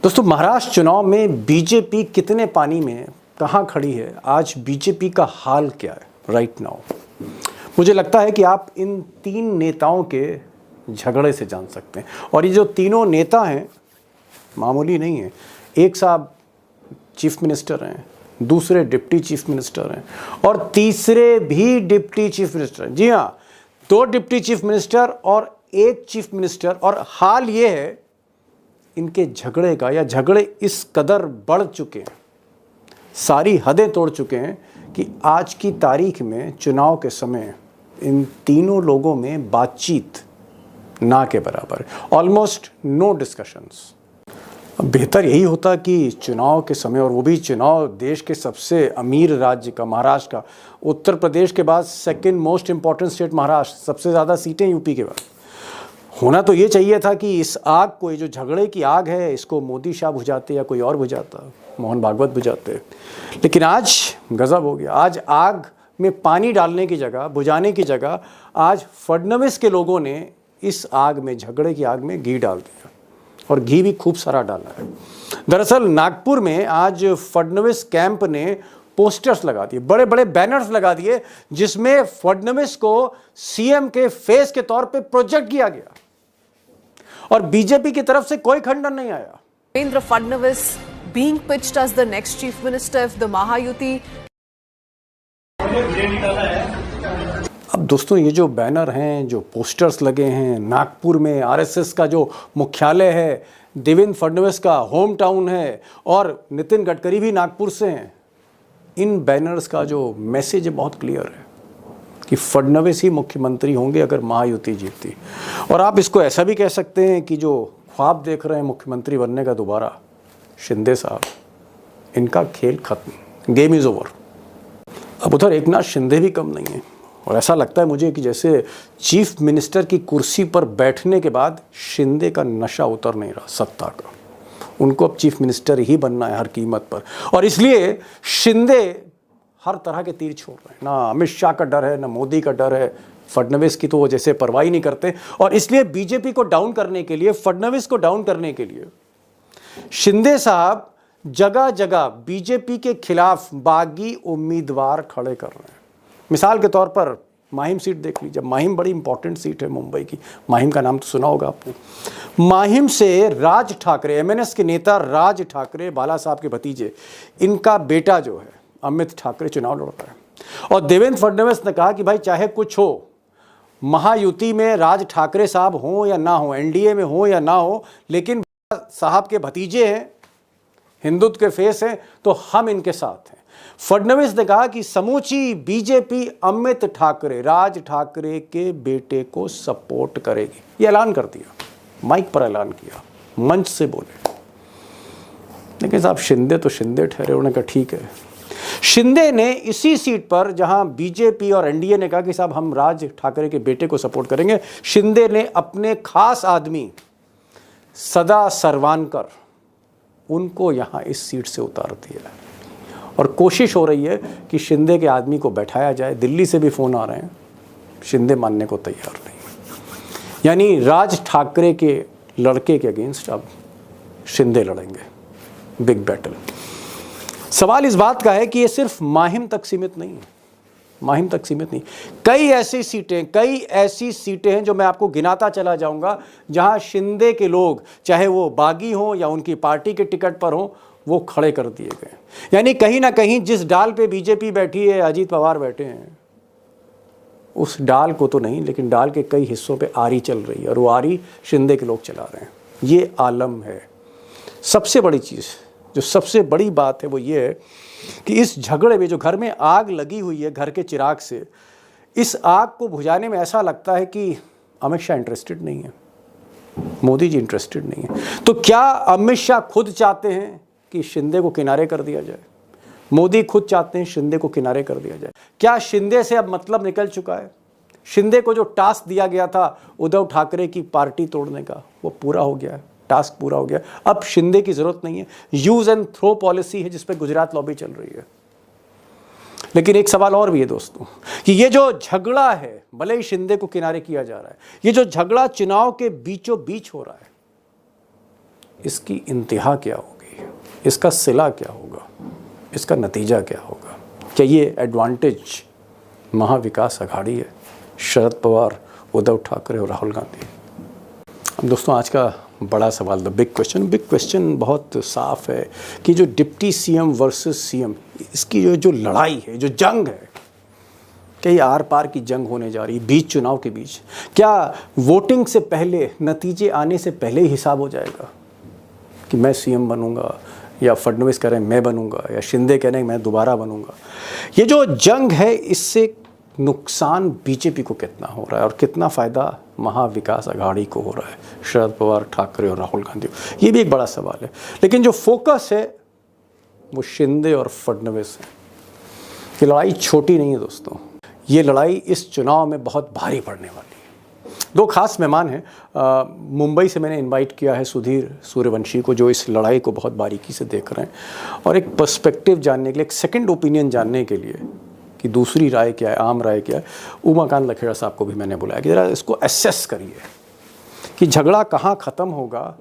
दोस्तों, महाराष्ट्र चुनाव में बीजेपी कितने पानी में है, कहाँ खड़ी है, आज बीजेपी का हाल क्या है राइट नाउ। मुझे लगता है कि आप इन तीन नेताओं के झगड़े से जान सकते हैं। और ये जो तीनों नेता हैं मामूली नहीं है। एक साहब चीफ मिनिस्टर हैं, दूसरे डिप्टी चीफ मिनिस्टर हैं और तीसरे भी डिप्टी चीफ मिनिस्टर हैं। जी हाँ, 2 डिप्टी चीफ मिनिस्टर और 1 चीफ मिनिस्टर। और हाल ये है इनके झगड़े का, या झगड़े इस कदर बढ़ चुके हैं, सारी हदें तोड़ चुके हैं कि आज की तारीख में चुनाव के समय इन तीनों लोगों में बातचीत ना के बराबर, ऑलमोस्ट नो डिस्कशंस। बेहतर यही होता कि चुनाव के समय, और वो भी चुनाव देश के सबसे अमीर राज्य का, महाराष्ट्र का, उत्तर प्रदेश के बाद second most important state Maharashtra, सबसे ज़्यादा सीटें यूपी के बाद, होना तो ये चाहिए था कि इस आग को, ये जो झगड़े की आग है, इसको मोदी शाह बुझाते या कोई और बुझाता, मोहन भागवत बुझाते। लेकिन आज गजब हो गया। आज आग में पानी डालने की जगह, बुझाने की जगह, आज फडणवीस के लोगों ने इस आग में, झगड़े की आग में घी डाल दिया, और घी भी खूब सारा डाला है। दरअसल नागपुर में आज फडणवीस कैंप ने पोस्टर्स लगा दिए, बड़े बड़े बैनर्स लगा दिए, जिसमें फडणवीस को सीएम के फेस के तौर पे प्रोजेक्ट किया गया, और बीजेपी की तरफ से कोई खंडन नहीं आया। Devendra Fadnavis being pitched as the next chief minister of the Mahayuti. अब दोस्तों, ये जो बैनर हैं, जो पोस्टर्स लगे हैं, नागपुर में आरएसएस का जो मुख्यालय है, देवेंद्र फडणवीस का होम टाउन है, और नितिन गडकरी भी नागपुर से हैं। इन बैनर्स का जो मैसेज है बहुत क्लियर है कि फडणवीस ही मुख्यमंत्री होंगे अगर महायुति जीतती। और आप इसको ऐसा भी कह सकते हैं कि जो ख्वाब देख रहे हैं मुख्यमंत्री बनने का दोबारा, शिंदे साहब, इनका खेल खत्म, गेम इज़ ओवर। अब उधर एकनाथ शिंदे भी कम नहीं है, और ऐसा लगता है मुझे कि जैसे चीफ मिनिस्टर की कुर्सी पर बैठने के बाद शिंदे का नशा उतर नहीं रहा सत्ता का। उनको अब चीफ मिनिस्टर ही बनना है हर कीमत पर, और इसलिए शिंदे हर तरह के तीर छोड़ रहे हैं। ना अमित शाह का डर है, ना मोदी का डर है, फडणवीस की तो वो जैसे परवाह ही नहीं करते। और इसलिए बीजेपी को डाउन करने के लिए, फडणवीस को डाउन करने के लिए शिंदे साहब जगह जगह बीजेपी के खिलाफ बागी उम्मीदवार खड़े कर रहे हैं। मिसाल के तौर पर माहिम सीट देख लीजिए। माहिम बड़ी इंपॉर्टेंट सीट है मुंबई की। माहिम का नाम तो सुना होगा आपने। माहिम से राज ठाकरे, एमएनएस के नेता राज ठाकरे, बाला साहब के भतीजे, इनका बेटा जो है अमित ठाकरे चुनाव लड़ रहा है। और देवेंद्र फडणवीस ने कहा कि भाई चाहे कुछ हो, महायुति में राज ठाकरे साहब हो या ना हो, एनडीए में हो या ना हो, लेकिन साहब के भतीजे हैं, हिंदुत्व के फेस हैं, तो हम इनके साथ हैं। फडणवीस ने कहा कि समूची बीजेपी अमित ठाकरे, राज ठाकरे के बेटे को सपोर्ट करेगी। ये ऐलान कर दिया, माइक पर ऐलान किया, मंच से बोले। लेकिन साहब शिंदे तो शिंदे ठहरे। उन्होंने कहा ठीक है। शिंदे ने इसी सीट पर, जहां बीजेपी और एनडीए ने कहा कि साहब हम राज ठाकरे के बेटे को सपोर्ट करेंगे, शिंदे ने अपने खास आदमी सदा सरवानकर, उनको यहां इस सीट से उतार दिया है। और कोशिश हो रही है कि शिंदे के आदमी को बैठाया जाए। दिल्ली से भी फ़ोन आ रहे हैं, शिंदे मानने को तैयार नहीं। यानी राज ठाकरे के लड़के के अगेंस्ट अब शिंदे लड़ेंगे बिग बैटल। सवाल इस बात का है कि ये सिर्फ माहिम तक सीमित नहीं है, माहिम तक सीमित नहीं। कई ऐसी सीटें हैं जो मैं आपको गिनाता चला जाऊंगा, जहां शिंदे के लोग, चाहे वो बागी हों या उनकी पार्टी के टिकट पर हों, वो खड़े कर दिए गए। यानी कहीं ना कहीं जिस डाल पे बीजेपी बैठी है, अजीत पवार बैठे हैं, उस डाल को तो नहीं, लेकिन डाल के कई हिस्सों पे आरी चल रही है, और वो आरी शिंदे के लोग चला रहे हैं। ये आलम है। सबसे बड़ी चीज़, जो सबसे बड़ी बात है, वो ये है कि इस झगड़े में, जो घर में आग लगी हुई है घर के चिराग से, इस आग को बुझाने में ऐसा लगता है कि अमित शाह इंटरेस्टेड नहीं है, मोदी जी इंटरेस्टेड नहीं है। तो क्या अमित शाह खुद चाहते हैं कि शिंदे को किनारे कर दिया जाए? मोदी खुद चाहते हैं शिंदे को किनारे कर दिया जाए? क्या शिंदे से अब मतलब निकल चुका है? शिंदे को जो टास्क दिया गया था उद्धव ठाकरे की पार्टी तोड़ने का, वो पूरा हो गया है, टास्क पूरा हो गया। अब शिंदे की जरूरत नहीं है। यूज एंड थ्रो पॉलिसी है जिस पे गुजरात लॉबी चल रही है। लेकिन एक सवाल और भी है दोस्तों, कि ये जो झगड़ा है, भले ही शिंदे को किनारे किया जा रहा है, ये जो झगड़ा चुनाव के बीचों बीच हो रहा है, इसकी इंतहा क्या होगी, इसका सिला क्या होगा, इसका नतीजा क्या होगा? क्या ये एडवांटेज महाविकास आघाड़ी है, शरद पवार, उद्धव ठाकरे और राहुल गांधी? अब दोस्तों आज का बड़ा सवाल, द बिग क्वेश्चन बहुत साफ है कि जो डिप्टी सीएम वर्सेस सीएम, इसकी जो लड़ाई है, जो जंग है, क्या ये आर पार की जंग होने जा रही है बीच चुनाव के बीच? क्या वोटिंग से पहले, नतीजे आने से पहले ही हिसाब हो जाएगा कि मैं सीएम बनूंगा, या फडणवीस कह रहे हैं मैं बनूंगा, या शिंदे कह रहे हैं मैं दोबारा बनूंगा? ये जो जंग है, इससे नुकसान बीजेपी को कितना हो रहा है और कितना फ़ायदा महाविकास आघाड़ी को हो रहा है, शरद पवार, ठाकरे और राहुल गांधी? ये भी एक बड़ा सवाल है। लेकिन जो फोकस है वो शिंदे और फडणवीस है। ये लड़ाई छोटी नहीं है दोस्तों, ये लड़ाई इस चुनाव में बहुत भारी पड़ने वाली है। दो खास मेहमान हैं, मुंबई से मैंने इनवाइट किया है सुधीर सूर्यवंशी को, जो इस लड़ाई को बहुत बारीकी से देख रहे हैं और एक पर्सपेक्टिव जानने के लिए, एक सेकंड ओपिनियन जानने के लिए कि दूसरी राय क्या है, आम राय क्या है, उमाकांत लखेड़ा साहब को भी मैंने बुलाया कि ज़रा इसको एसेस करिए कि झगड़ा कहाँ ख़त्म होगा,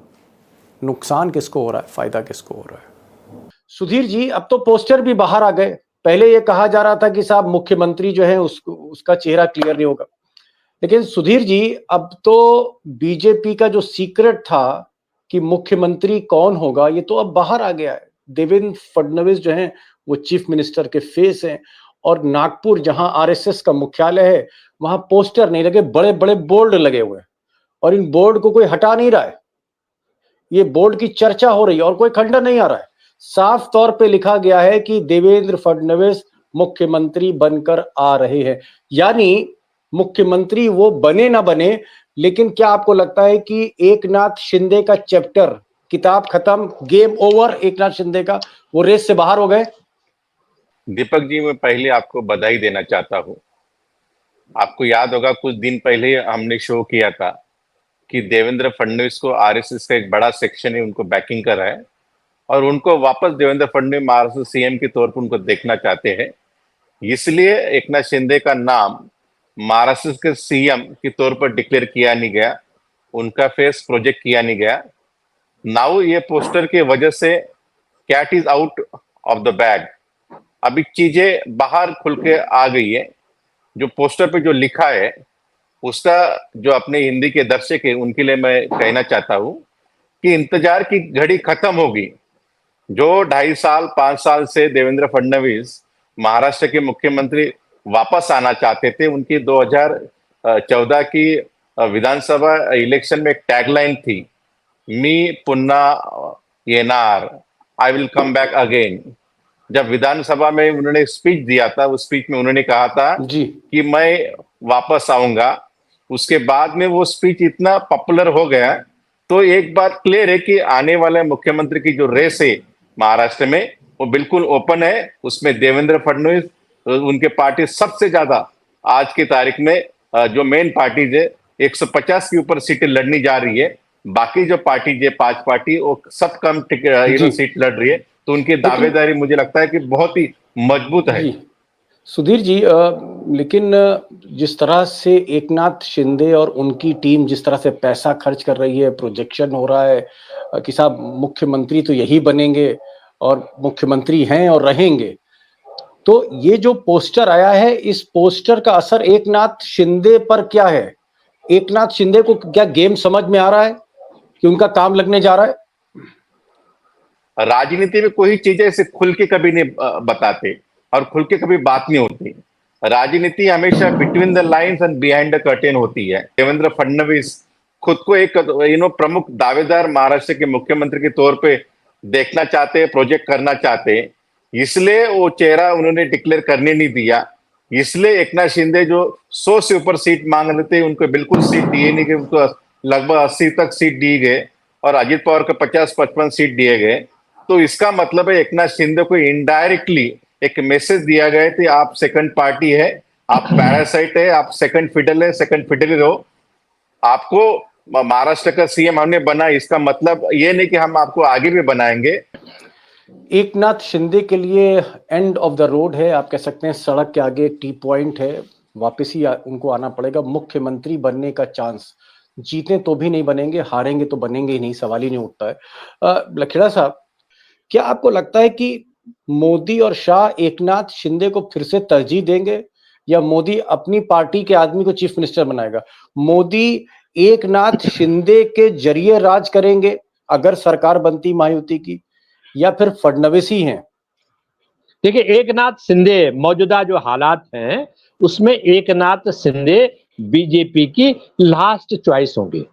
नुकसान किसको हो रहा है, फ़ायदा किसको हो रहा है। सुधीर जी, अब तो पोस्टर भी बाहर आ गए। पहले ये कहा जा रहा था कि साहब मुख्यमंत्री जो है उसका चेहरा क्लियर नहीं होगा, लेकिन सुधीर जी अब तो बीजेपी का जो सीक्रेट था कि मुख्यमंत्री कौन होगा, ये तो अब बाहर आ गया है। देवेंद्र फडणवीस जो हैं वो चीफ मिनिस्टर के फेस हैं, और नागपुर जहां आरएसएस का मुख्यालय है वहां पोस्टर नहीं लगे, बड़े बड़े बोर्ड लगे हुए हैं, और इन बोर्ड को कोई हटा नहीं रहा है। ये बोर्ड की चर्चा हो रही है और कोई खंडन नहीं आ रहा है। साफ तौर पे लिखा गया है कि देवेंद्र फडणवीस मुख्यमंत्री बनकर आ रहे हैं। यानी मुख्यमंत्री वो बने ना बने, लेकिन क्या आपको लगता है कि एकनाथ शिंदे का चैप्टर, किताब खत्म, गेम ओवर, एकनाथ शिंदे का वो रेस से बाहर हो गए? दीपक जी, मैं पहले आपको बधाई देना चाहता हूँ। आपको याद होगा कुछ दिन पहले हमने शो किया था कि देवेंद्र फडणवीस को आरएसएस का एक बड़ा सेक्शन है उनको बैकिंग कर रहा है, और उनको वापस देवेंद्र फडणवीस महाराष्ट्र सीएम के तौर पर उनको देखना चाहते हैं। इसलिए एकनाथ शिंदे का नाम महाराष्ट्र के सीएम के तौर पर डिक्लेयर किया नहीं गया, उनका फेस प्रोजेक्ट किया नहीं गया। नाउ ये पोस्टर के वजह से cat is out of the bag, अभी चीजें बाहर खुल के आ गई है। जो पोस्टर पे जो लिखा है उसका जो अपने हिंदी के दर्शक है उनके लिए मैं कहना चाहता हूं कि इंतजार की घड़ी खत्म होगी। जो 2.5 साल 5 साल से देवेंद्र फडणवीस महाराष्ट्र के मुख्यमंत्री वापस आना चाहते थे, उनकी 2014 की विधानसभा इलेक्शन में एक टैगलाइन थी, मी पुन्हा येणार, I will come back again. जब विधानसभा में उन्होंने स्पीच दिया था, उस स्पीच में उन्होंने कहा था कि मैं वापस आऊंगा। उसके बाद में वो स्पीच इतना पॉपुलर हो गया, तो एक बात क्लियर है कि आने वाले मुख्यमंत्री की जो रेस है महाराष्ट्र में वो बिल्कुल ओपन है। उसमें देवेंद्र फडणवीस, उनके पार्टी सबसे ज्यादा आज की तारीख में जो मेन पार्टीज है 150 के ऊपर सीटें लड़नी जा रही है। बाकी जो पार्टी है 5 पार्टी वो सब कम सीट लड़ रही है, तो उनकी दावेदारी मुझे लगता है कि बहुत ही मजबूत है। सुधीर जी, लेकिन जिस तरह से एकनाथ शिंदे और उनकी टीम जिस तरह से पैसा खर्च कर रही है, प्रोजेक्शन हो रहा है कि साहब मुख्यमंत्री तो यही बनेंगे और मुख्यमंत्री हैं और रहेंगे, तो ये जो पोस्टर आया है, इस पोस्टर का असर एकनाथ शिंदे पर क्या है? एकनाथ शिंदे को क्या गेम समझ में आ रहा है कि उनका काम लगने जा रहा है? राजनीति में कोई चीजें ऐसे खुल के कभी नहीं बताते और खुल के कभी बात नहीं होती। राजनीति हमेशा between the lines and behind the curtain होती है। देवेंद्र फडणवीस खुद को एक प्रमुख दावेदार महाराष्ट्र के मुख्यमंत्री के तौर पे देखना चाहते हैं, प्रोजेक्ट करना चाहते हैं, इसलिए वो चेहरा उन्होंने डिक्लेयर करने नहीं दिया। इसलिए एकनाथ शिंदे जो 100 से ऊपर सीट मांग रहे थे, उनको बिल्कुल सीट दिए नहीं गए, उनको लगभग 80 तक सीट दी गए, और अजित पवार को 50-55 सीट दिए गए। तो इसका मतलब है एकनाथ शिंदे को इनडायरेक्टली एक मैसेज दिया गया कि आप सेकंड पार्टी है, आप पैरासाइट है, आप सेकंड फिडल है, सेकंड फिडल रहो। आपको महाराष्ट्र का सीएम हमने बना, इसका मतलब ये नहीं कि हम आपको आगे भी बनाएंगे। एकनाथ शिंदे के लिए एंड ऑफ द रोड है, आप कह सकते हैं सड़क के आगे टी पॉइंट है, वापस ही उनको आना पड़ेगा। मुख्यमंत्री बनने का चांस जीते तो भी नहीं बनेंगे, हारेंगे तो बनेंगे ही नहीं, सवाल ही नहीं उठता है। लखेड़ा साहब, क्या आपको लगता है कि मोदी और शाह एकनाथ शिंदे को फिर से तरजीह देंगे, या मोदी अपनी पार्टी के आदमी को चीफ मिनिस्टर बनाएगा? मोदी एकनाथ शिंदे के जरिए राज करेंगे अगर सरकार बनती महायुति की, या फिर फडणवीस ही हैं? देखिए, एकनाथ शिंदे मौजूदा जो हालात हैं उसमें एकनाथ शिंदे बीजेपी की लास्ट चॉइस होंगे।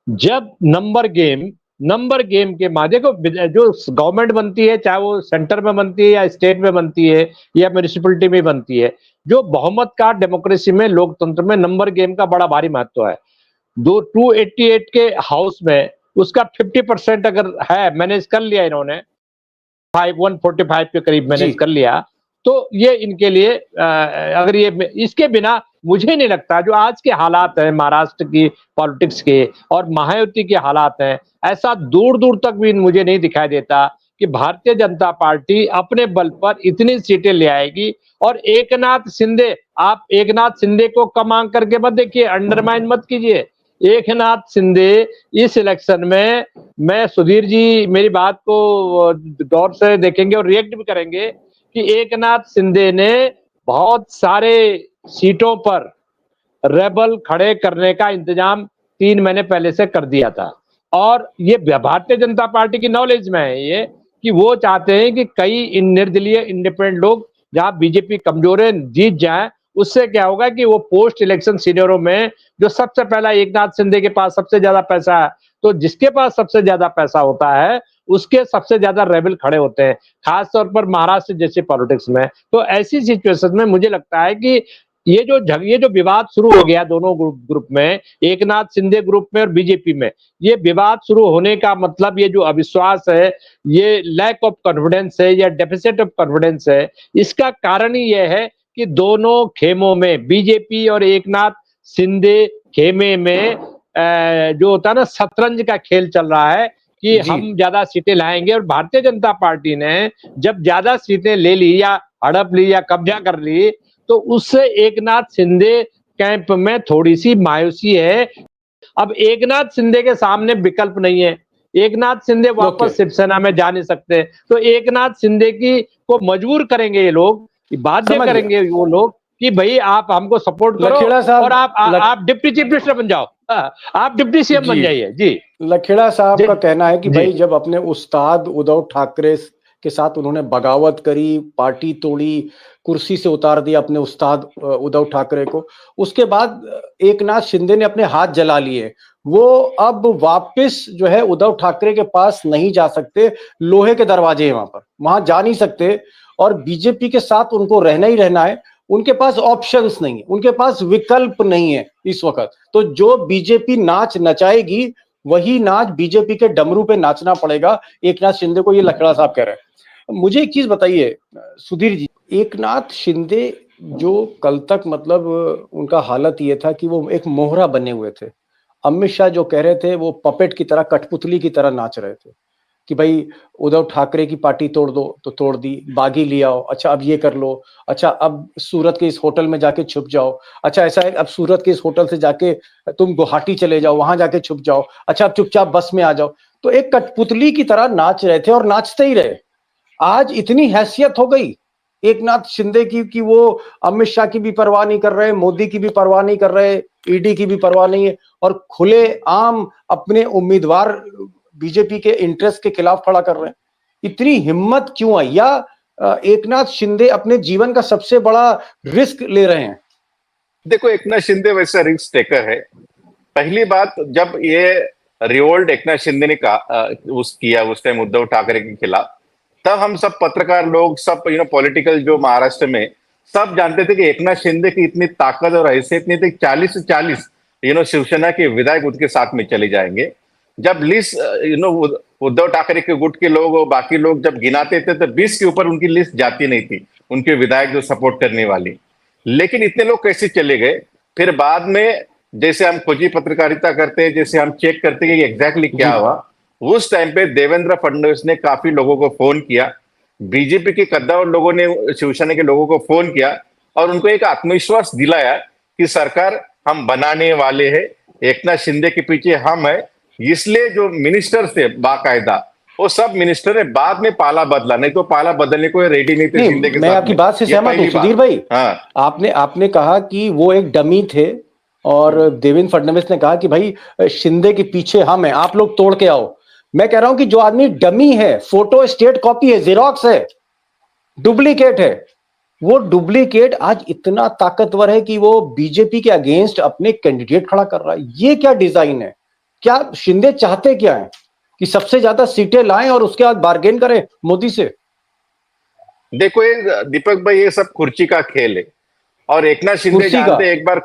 जब नंबर गेम के माध्यम को जो गवर्नमेंट बनती है, चाहे वो सेंटर में बनती है या स्टेट में बनती है या म्यूनिसिपैलिटी में बनती है, जो बहुमत का डेमोक्रेसी में, लोकतंत्र में नंबर गेम का बड़ा भारी महत्व है। 288 के हाउस में उसका 50% अगर है, मैनेज कर लिया इन्होंने, 145 के करीब मैनेज कर लिया, तो ये इनके लिए अगर ये इसके बिना मुझे नहीं लगता, जो आज के हालात हैं महाराष्ट्र की पॉलिटिक्स के और महायुति के हालात हैं, ऐसा दूर दूर तक भी मुझे नहीं दिखाई देता कि भारतीय जनता पार्टी अपने बल पर इतनी सीटें ले आएगी। और एकनाथ शिंदे, आप एकनाथ शिंदे को कम आंक करके मत देखिए, अंडरमाइन मत कीजिए। एकनाथ शिंदे इस इलेक्शन में, मैं सुधीर जी मेरी बात को गौर से देखेंगे और रिएक्ट भी करेंगे, कि एकनाथ शिंदे ने बहुत सारे सीटों पर रेबल खड़े करने का इंतजाम 3 महीने पहले से कर दिया था। और ये भारतीय जनता पार्टी की नॉलेज में है ये, कि वो चाहते हैं कि कई निर्दलीय इंडिपेंडेंट लोग, जहां बीजेपी कमजोर है, जीत जाए। उससे क्या होगा कि वो पोस्ट इलेक्शन सीनियरों में जो सबसे पहला, एकनाथ शिंदे के पास सबसे ज्यादा पैसा है, तो जिसके पास सबसे ज्यादा पैसा होता है उसके सबसे ज्यादा रेबल खड़े होते हैं, खासतौर पर महाराष्ट्र जैसे पॉलिटिक्स में। तो ऐसी सिचुएशन में मुझे लगता है कि ये जो विवाद शुरू हो गया दोनों ग्रुप में, एकनाथ शिंदे ग्रुप में और बीजेपी में, ये विवाद शुरू होने का मतलब, ये जो अविश्वास है, ये लैक ऑफ कॉन्फिडेंस है या डेफिसिट ऑफ कॉन्फिडेंस है, इसका कारण ही यह है कि दोनों खेमों में, बीजेपी और एकनाथ शिंदे खेमे में जो होता है ना, शतरंज का खेल चल रहा है कि हम ज्यादा सीटें लाएंगे। और भारतीय जनता पार्टी ने जब ज्यादा सीटें ले ली या हड़प ली या कब्जा कर ली, तो उससे एकनाथ शिंदे कैंप में थोड़ी सी मायूसी है। अब एकनाथ शिंदे के सामने विकल्प नहीं है, एकनाथ शिंदे वापस शिवसेना में जा नहीं सकते, तो एकनाथ शिंदे की को मजबूर करेंगे ये लोग, बाध्य करेंगे वो लोग कि भाई आप हमको सपोर्ट करो और आप डिप्टी चीफ मिनिस्टर बन जाओ, आप डिप्टी सीएम बन जाइए। जी, लखेड़ा साहब का कहना है कि भाई जब अपने उस्ताद उद्धव ठाकरे के साथ उन्होंने बगावत करी, पार्टी तोड़ी, कुर्सी से उतार दिया अपने उस्ताद उद्धव ठाकरे को, उसके बाद एकनाथ शिंदे ने अपने हाथ जला लिए। वो अब वापस जो है उद्धव ठाकरे के पास नहीं जा सकते, लोहे के दरवाजे हैं वहां जा नहीं सकते, और बीजेपी के साथ उनको रहना ही रहना है। उनके पास ऑप्शंस नहीं है, उनके पास विकल्प नहीं है इस वक्त। तो जो बीजेपी नाच नचाएगी वही नाच बीजेपी के डमरू पे नाचना पड़ेगा एकनाथ शिंदे को, ये लखेड़ा साहब कह रहे हैं। मुझे एक चीज बताइए सुधीर जी, एकनाथ शिंदे जो कल तक मतलब उनका हालत ये था कि वो एक मोहरा बने हुए थे, अमित शाह जो कह रहे थे वो पपेट की तरह, कठपुतली की तरह नाच रहे थे कि भाई उद्धव ठाकरे की पार्टी तोड़ दो तो तोड़ दी, बागी ले आओ, अच्छा अब ये कर लो, अच्छा अब सूरत के इस होटल में जाके छुप जाओ, अच्छा ऐसा है अब सूरत के इस होटल से जाके तुम गुवाहाटी चले जाओ, वहां जाके छुप जाओ, अच्छा अब चुपचाप बस में आ जाओ। तो एक कठपुतली की तरह नाच रहे थे और नाचते ही रहे। आज इतनी हैसियत हो गई एकनाथ शिंदे की कि वो अमित शाह की भी परवाह नहीं कर रहे, मोदी की भी परवाह नहीं कर रहे, ईडी की भी परवाह नहीं है, और खुले आम अपने उम्मीदवार बीजेपी के इंटरेस्ट के खिलाफ खड़ा कर रहे हैं। इतनी हिम्मत क्यों आई, या एकनाथ शिंदे अपने जीवन का सबसे बड़ा रिस्क ले रहे हैं? देखो, एकनाथ शिंदे वैसा रिस्क टेकर है। पहली बात, जब ये रिवोल्ट एकनाथ शिंदे ने किया उस टाइम उद्धव ठाकरे के खिलाफ, तब हम सब पत्रकार लोग, सब पॉलिटिकल जो महाराष्ट्र में, सब जानते थे कि एकनाथ शिंदे की इतनी ताकत और हैसियत नहीं थी। 40 से 40 शिवसेना के विधायक उनके साथ में चले जाएंगे। जब लिस्ट उद्धव ठाकरे के गुट के लोग और बाकी लोग जब गिनाते थे तो 20 के ऊपर उनकी लिस्ट जाती नहीं थी, उनके विधायक जो सपोर्ट करने वाली। लेकिन इतने लोग कैसे चले गए? फिर बाद में जैसे हम खोजी पत्रकारिता करते हैं, जैसे हम चेक करते हैं कि एग्जैक्टली क्या हुआ, उस टाइम पे देवेंद्र फडणवीस ने काफी लोगों को फोन किया, बीजेपी के कद्दावर लोगों ने शिवसेना के लोगों को फोन किया और उनको एक आत्मविश्वास दिलाया कि सरकार हम बनाने वाले हैं, एकनाथ शिंदे के पीछे हम है, इसलिए जो मिनिस्टर थे बाकायदा वो सब मिनिस्टर ने बाद में पाला बदला, नहीं तो पाला बदलने को रेडी नहीं थे शिंदे के मैं साथ आपकी में। बात से ये सहमत हूँ पहली सुधीर बात। भाई। हाँ, आपने कहा कि वो एक डमी थे और देवेंद्र फडणवीस ने कहा कि भाई शिंदे के पीछे हम हैं, आप लोग तोड़ के आओ। मैं कह रहा हूं कि जो आदमी डमी है, फोटो स्टेट कॉपी है, जेरोक्स है, डुप्लीकेट है, वो डुप्लीकेट आज इतना ताकतवर है कि वो बीजेपी के अगेंस्ट अपने कैंडिडेट खड़ा कर रहा है। ये क्या डिजाइन है? क्या शिंदे चाहते क्या है कि सबसे ज्यादा सीटें लाएं और उसके बाद बार्गेन करें मोदी से? देखो ये दीपक भाई, ये सब कुर्सी का खेल है। और एकनाथ शिंदे कुर्सी का? जानते हैं, एक बार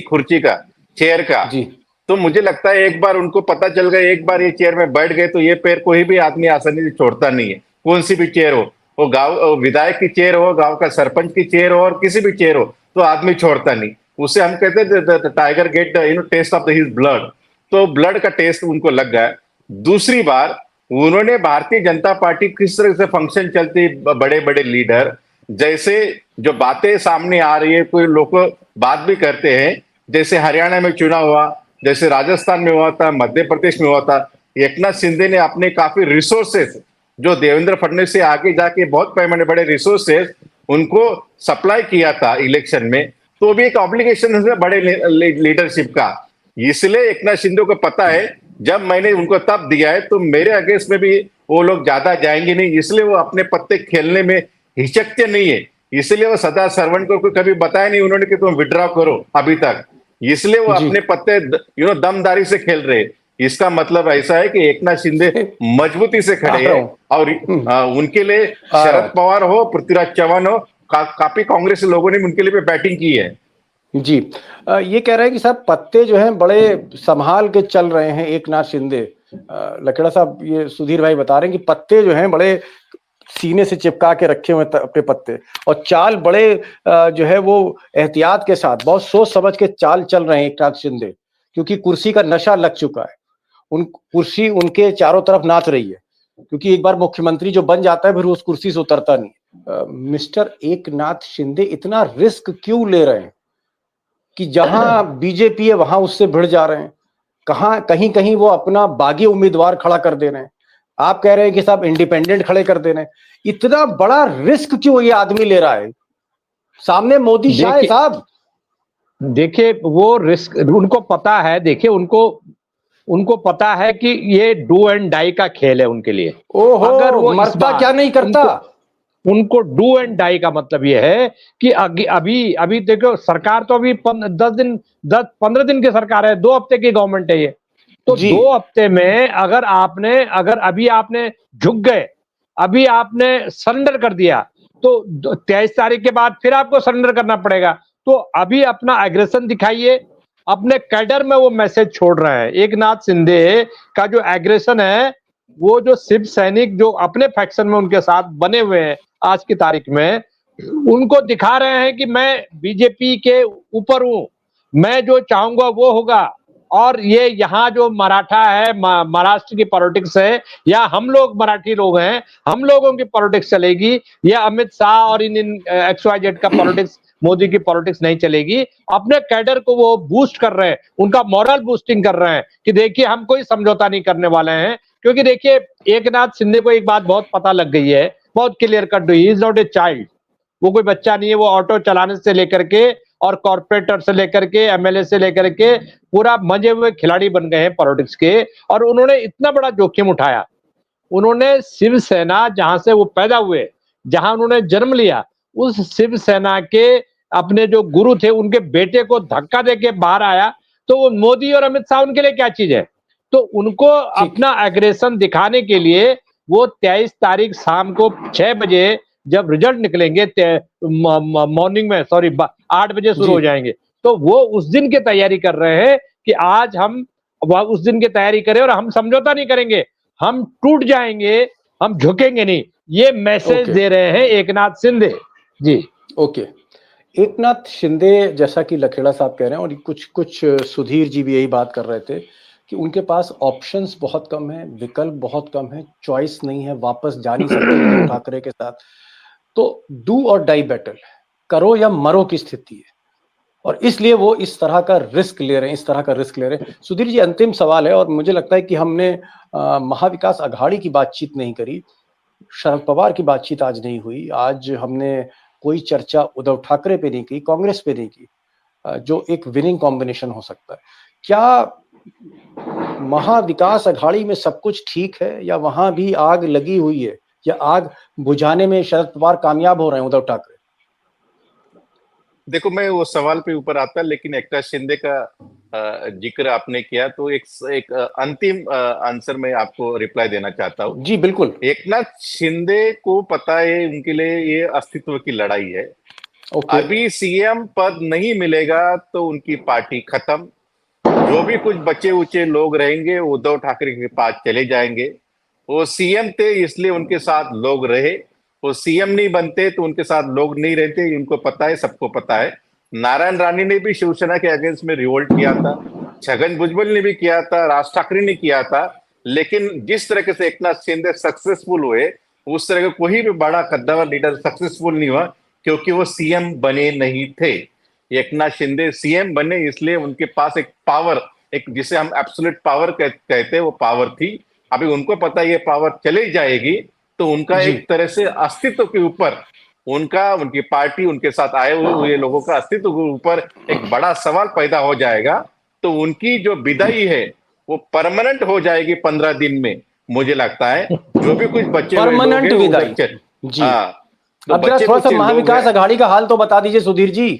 कुर्सी का, चेयर का, जी। तो मुझे लगता है एक बार उनको पता चल गया, एक बार ये चेयर में बैठ गए तो ये पैर कोई भी आदमी आसानी से छोड़ता नहीं है। कौन सी भी चेयर हो, वो गांव विधायक की चेयर हो, गांव का सरपंच की चेयर हो, और किसी भी चेयर हो, तो आदमी छोड़ता नहीं। उसे हम कहते हैं tiger get taste of his blood. तो ब्लड का टेस्ट उनको लग गया। दूसरी बार उन्होंने भारतीय जनता पार्टी किस तरह से फंक्शन चलती, बड़े बड़े लीडर जैसे जो बातें सामने आ रही है, कोई लोग बात भी करते हैं, जैसे हरियाणा में चुनाव हुआ, जैसे राजस्थान में हुआ था, मध्य प्रदेश में हुआ था, एकनाथ शिंदे ने अपने काफी रिसोर्सेस जो देवेंद्र फडणवीस से आगे जाके बहुत पैमाने बड़े रिसोर्सेस उनको सप्लाई किया था इलेक्शन में, तो भी एक ऑब्लिगेशन है बड़े लीडरशिप का। इसलिए एकनाथ शिंदे को पता है जब मैंने उनको तब दिया है तो मेरे अगेंस्ट में भी वो लोग ज्यादा जाएंगे नहीं, इसलिए वो अपने पत्ते खेलने में हिचकते नहीं है। इसलिए वो सदा सर्वेंट को कभी बताया नहीं उन्होंने कि तुम विड्रॉ करो अभी तक, इसलिए वो अपने पत्ते दमदारी से खेल रहे। इसका मतलब ऐसा है कि एकनाथ शिंदे मजबूती से खड़े हैं और उनके लिए शरद पवार हो, पृथ्वीराज चौहान हो, काफी कांग्रेस लोगों ने उनके लिए बैटिंग की है। जी। ये कह रहे हैं कि साहब पत्ते जो हैं बड़े संभाल के चल रहे हैं एकनाथ शिंदे। लखेड़ा साहब, ये सुधीर भाई बता रहे हैं कि पत्ते जो हैं बड़े सीने से चिपका के रखे हुए अपने पत्ते, और चाल बड़े जो है वो एहतियात के साथ बहुत सोच समझ के चाल चल रहे हैं एकनाथ शिंदे, क्योंकि कुर्सी का नशा लग चुका है। कुर्सी उनके चारों तरफ नाच रही है, क्योंकि एक बार मुख्यमंत्री जो बन जाता है फिर उस कुर्सी से उतरता नहीं। मिस्टर एकनाथ शिंदे इतना रिस्क क्यों ले रहे हैं कि जहां बीजेपी है वहां उससे भिड़ जा रहे हैं, कहीं कहीं वो अपना बागी उम्मीदवार खड़ा कर दे रहे हैं। आप कह रहे हैं कि साहब इंडिपेंडेंट खड़े कर दे रहे हैं। इतना बड़ा रिस्क क्यों ये आदमी ले रहा है? सामने मोदी शाह है साहब। देखिए वो रिस्क उनको पता है, देखिए उनको पता है कि ये डू एंड डाई का खेल है उनके लिए। ओहो, अगर वो मरता क्या नहीं करता। उनको डू एंड डाई का मतलब ये है कि अभी देखो, सरकार तो अभी 10-15 दिन की सरकार है, 2 हफ्ते की गवर्नमेंट है ये। तो 2 हफ्ते में अगर अभी आपने झुक गए, अभी आपने सरेंडर कर दिया, तो 23 तारीख के बाद फिर आपको सरेंडर करना पड़ेगा। तो अभी अपना एग्रेशन दिखाइए, अपने कैडर में वो मैसेज छोड़ रहे हैं। एकनाथ शिंदे का जो एग्रेशन है, वो जो शिव सैनिक जो अपने फैक्शन में उनके साथ बने हुए हैं आज की तारीख में, उनको दिखा रहे हैं कि मैं बीजेपी के ऊपर हूं, मैं जो चाहूंगा वो होगा। और ये यहाँ जो मराठा है, महाराष्ट्र की पॉलिटिक्स है, या हम लोग मराठी लोग हैं, हम लोगों की पॉलिटिक्स चलेगी, या अमित शाह और इन XYZ का पॉलिटिक्स, मोदी की पॉलिटिक्स नहीं चलेगी। अपने कैडर को वो बूस्ट कर रहे हैं, उनका मॉरल बूस्टिंग कर रहे हैं कि देखिए हम कोई समझौता नहीं करने वाले हैं। क्योंकि देखिए एकनाथ शिंदे को एक बात बहुत पता लग गई है, बहुत क्लियर कट हुई, he is not a child. वो कोई बच्चा नहीं है, वो ऑटो चलाने से लेकर के और कॉर्पोरेटर से लेकर के MLA से लेकर के पूरा मजे हुए खिलाड़ी बन गए हैं पॉलिटिक्स के। और उन्होंने इतना बड़ा जोखिम उठाया। उन्होंने शिवसेना, जहां से वो पैदा हुए, जहां उन्होंने जन्म लिया, उस शिवसेना के अपने जो गुरु थे उनके बेटे को धक्का देके बाहर आया। तो वो मोदी और अमित शाह उनके लिए क्या चीज है? तो उनको अपना एग्रेशन दिखाने के लिए वो 23 तारीख शाम को 6 बजे जब रिजल्ट निकलेंगे, मॉर्निंग में 8 बजे शुरू हो जाएंगे, तो वो उस दिन की तैयारी कर रहे हैं कि आज हम उस दिन की तैयारी करें और हम समझौता नहीं करेंगे, हम टूट जाएंगे, हम झुकेंगे नहीं। ये मैसेज दे रहे हैं एकनाथ शिंदे जी। ओके, एकनाथ शिंदे जैसा कि लखेड़ा साहब कह रहे हैं, और कुछ सुधीर जी भी यही बात कर रहे थे कि उनके पास ऑप्शंस बहुत कम है, विकल्प बहुत कम है, चॉइस नहीं है, वापस जा नहीं सकते उद्धव ठाकरे के साथ। तो डू और डाई बैटल, करो या मरो की स्थिति है। और इसलिए वो इस तरह का रिस्क ले रहे हैं, सुधीर जी, अंतिम सवाल है, और मुझे लगता है कि हमने महाविकास अघाड़ी की बातचीत नहीं करी, शरद पवार की बातचीत आज नहीं हुई, आज हमने कोई चर्चा उद्धव ठाकरे पे नहीं की, कांग्रेस पे नहीं की, जो एक विनिंग कॉम्बिनेशन हो सकता है। क्या महाविकास अघाड़ी में सब कुछ ठीक है, या वहां भी आग लगी हुई है, या आग बुझाने में शरद पवार कामयाब हो रहे हैं, उद्धव ठाकरे? देखो, मैं वो सवाल पे ऊपर आता, लेकिन एकनाथ शिंदे का जिक्र आपने किया, तो एक अंतिम आंसर मैं आपको रिप्लाई देना चाहता हूँ। जी बिल्कुल। एकनाथ शिंदे को पता है उनके लिए ये अस्तित्व की लड़ाई है। अभी सीएम पद नहीं मिलेगा तो उनकी पार्टी खत्म। जो भी कुछ बचे उचे लोग रहेंगे उद्धव ठाकरे के पास चले जाएंगे। वो सीएम थे इसलिए उनके साथ लोग रहे, वो सीएम नहीं बनते तो उनके साथ लोग नहीं रहते। उनको पता है, सबको पता है। नारायण राणे ने भी शिवसेना के अगेंस्ट में रिवोल्ट किया था, छगन भुजबल ने भी किया था, राज ठाकरे ने किया था, लेकिन जिस तरह से एकनाथ शिंदे सक्सेसफुल हुए उस तरह का कोई भी बड़ा कद्दावर लीडर सक्सेसफुल नहीं हुआ, क्योंकि वो सीएम बने नहीं थे। एकनाथ शिंदे सीएम बने इसलिए उनके पास एक पावर, एक जिसे हम एब्सोल्यूट पावर कहते हैं, वो पावर थी। अभी उनको पता ये पावर चली जाएगी तो उनका एक तरह से अस्तित्व के ऊपर, उनकी पार्टी, उनके साथ आए हुए लोगों का अस्तित्व के ऊपर एक बड़ा सवाल पैदा हो जाएगा। तो उनकी जो विदाई है वो परमानेंट हो जाएगी 15 दिन में, मुझे लगता है। जो भी कुछ बच्चे परमानेंट विदाई जी। अब जरा थोड़ा सा महाविकास अघाड़ी का हाल तो बता दीजिए सुधीर जी।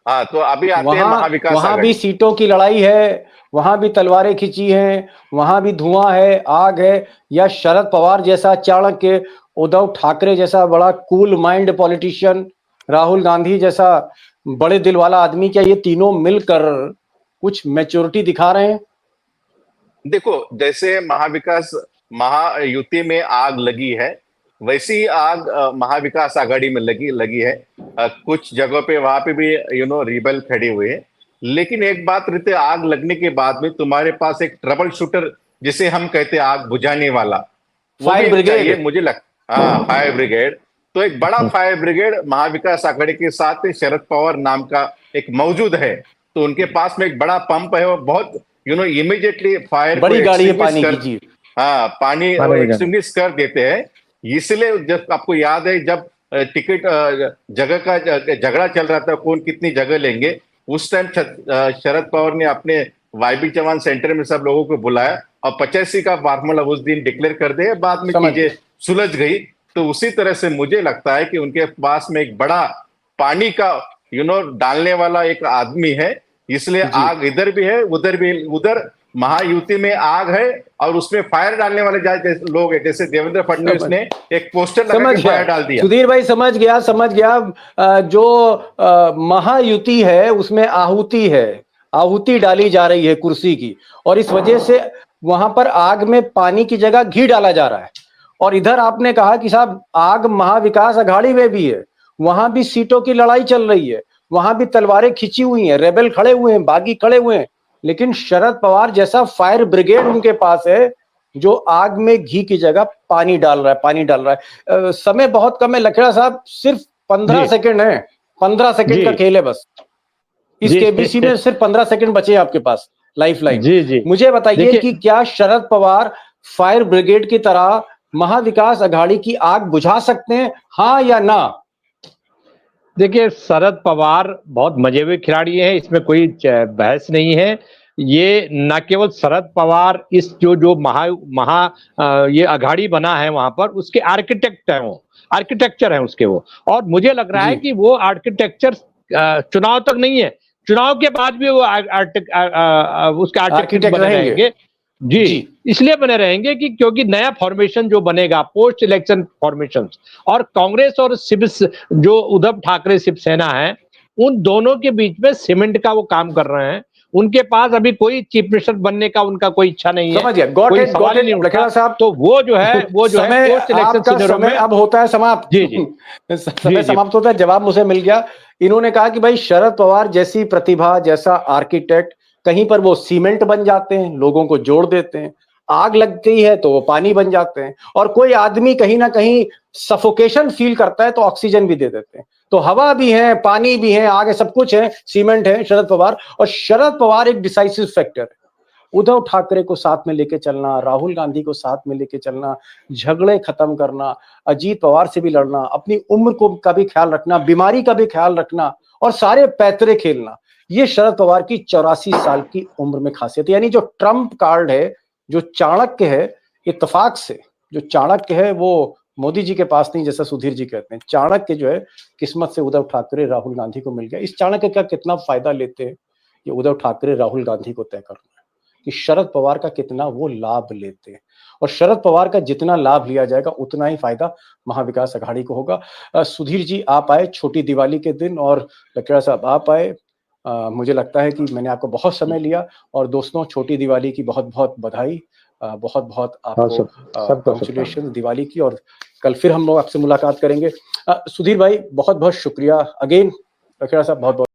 हाँ, तो अभी आते हैं महाविकास अघाड़ी। वहां भी सीटों की लड़ाई है, वहां भी तलवारें खींची हैं, वहां भी धुआं है, आग है, या शरद पवार जैसा चाणक्य, उद्धव ठाकरे जैसा बड़ा cool mind politician, Rahul Gandhi जैसा बड़े दिल वाला आदमी, क्या ये तीनों मिलकर कुछ मैच्योरिटी दिखा रहे हैं? देखो, जैसे महायुति में आग लगी है, वैसी आग महाविकास आघाड़ी में लगी है। कुछ जगहों पे वहां पे भी रिबल खड़े हुए हैं। लेकिन एक बात रहती है, आग लगने के बाद में तुम्हारे पास एक ट्रबल शूटर, जिसे हम कहते हैं आग बुझाने वाला, फायर ब्रिगेड, मुझे लगता, हाँ, फायर ब्रिगेड। तो एक बड़ा फायर ब्रिगेड महाविकास आघाड़ी के साथ शरद पवार नाम का एक मौजूद है। तो उनके पास में एक बड़ा पंप है, वो बहुत इमीडिएटली फायर, बड़ी गाड़ी है पानी की जी, हाँ, पानी एक्सटिंग्विश कर देते हैं। इसलिए जब आपको याद है, जब टिकट जगह का झगड़ा चल रहा था, कौन कितनी जगह लेंगे, उस टाइम शरद पवार ने अपने वाईबी चौहान सेंटर में सब लोगों को बुलाया और 85 का फार्मूला उस दिन डिक्लेयर कर दिया। बाद में चीजें सुलझ गई। तो उसी तरह से मुझे लगता है कि उनके पास में एक बड़ा पानी का डालने वाला एक आदमी है, इसलिए आग इधर भी है, उधर भी। उधर महायुति में आग है और उसमें फायर डालने वाले लोग हैं, जैसे देवेंद्र फडणवीस ने एक पोस्टर लगा के फायर डाल दिया। सुधीर भाई समझ गया। जो महायुति है उसमें आहुति डाली जा रही है कुर्सी की, और इस वजह से वहां पर आग में पानी की जगह घी डाला जा रहा है। और इधर आपने कहा कि साहब आग महाविकास अघाड़ी में भी है, वहां भी सीटों की लड़ाई चल रही है, वहां भी तलवारें खींची हुई हैं, रेबल खड़े हुए हैं, बागी खड़े हुए हैं, लेकिन शरद पवार जैसा फायर ब्रिगेड उनके पास है जो आग में घी की जगह पानी डाल रहा है। समय बहुत कम है लखेड़ा साहब, सिर्फ 15 सेकंड है, 15 सेकंड का खेल है बस। इस केबीसी में सिर्फ 15 सेकंड बचे हैं आपके पास लाइफ लाइन। मुझे बताइए कि क्या शरद पवार फायर ब्रिगेड की तरह महाविकास अघाड़ी की आग बुझा सकते हैं, हाँ या ना? देखिए, शरद पवार बहुत मजे हुए खिलाड़ी हैं, इसमें कोई बहस नहीं है। ये न केवल शरद पवार, इस जो ये अघाड़ी बना है वहां पर, उसके आर्किटेक्चर हैं उसके वो। और मुझे लग रहा है कि वो आर्किटेक्चर चुनाव तक नहीं है, चुनाव के बाद भी वो उसके आर्किटेक्चर बने रहेंगे जी। इसलिए बने रहेंगे कि क्योंकि नया फॉर्मेशन जो बनेगा, पोस्ट इलेक्शन फॉर्मेशन, और कांग्रेस और जो उद्धव ठाकरे शिवसेना है, उन दोनों के बीच में सीमेंट का वो काम कर रहे हैं। उनके पास अभी कोई चीफ मिनिस्टर बनने का उनका कोई इच्छा नहीं है, समझ गया, गॉट इट लखेड़ा साहब। तो वो जो है पोस्ट इलेक्शन सिनेरियो में अब होता है समाप्त। समय समाप्त होता है, जवाब मुझे मिल गया। इन्होंने कहा कि भाई शरद पवार जैसी प्रतिभा, जैसा आर्किटेक्ट, कहीं पर वो सीमेंट बन जाते हैं, लोगों को जोड़ देते हैं, आग लग गई है तो वो पानी बन जाते हैं, और कोई आदमी कहीं ना कहीं सफोकेशन फील करता है तो ऑक्सीजन भी दे देते हैं। तो हवा भी है, पानी भी है, आग है, सब कुछ है, सीमेंट है शरद पवार। और शरद पवार एक डिसाइसिव फैक्टर है। उद्धव ठाकरे को साथ में लेके चलना, राहुल गांधी को साथ में लेके चलना, झगड़े खत्म करना, अजीत पवार से भी लड़ना, अपनी उम्र को का भी ख्याल रखना, बीमारी का भी ख्याल रखना, और सारे पैतरे खेलना, ये शरद पवार की 84 साल की उम्र में खासियत है। यानी जो ट्रम्प कार्ड है, जो चाणक्य है, इत्तेफाक से जो चाणक्य है वो मोदी जी के पास नहीं, जैसा सुधीर जी कहते हैं। चाणक्य जो है किस्मत से उद्धव ठाकरे राहुल गांधी को मिल गया। इस चाणक्य का कितना फायदा लेते हैं ये उद्धव ठाकरे राहुल गांधी को तय करना है कि शरद पवार का कितना वो लाभ लेते हैं, और शरद पवार का जितना लाभ लिया जाएगा उतना ही फायदा महाविकास अघाड़ी को होगा। सुधीर जी आप आए छोटी दिवाली के दिन, और लकेड़ा साहब आप आए। मुझे लगता है कि मैंने आपको बहुत समय लिया, और दोस्तों छोटी दिवाली की बहुत बहुत बधाई, बहुत बहुत आपको कांग्रेचुलेशन दिवाली की, और कल फिर हम लोग आपसे मुलाकात करेंगे। सुधीर भाई बहुत बहुत शुक्रिया अगेन, लकेड़ा साहब बहुत बहुत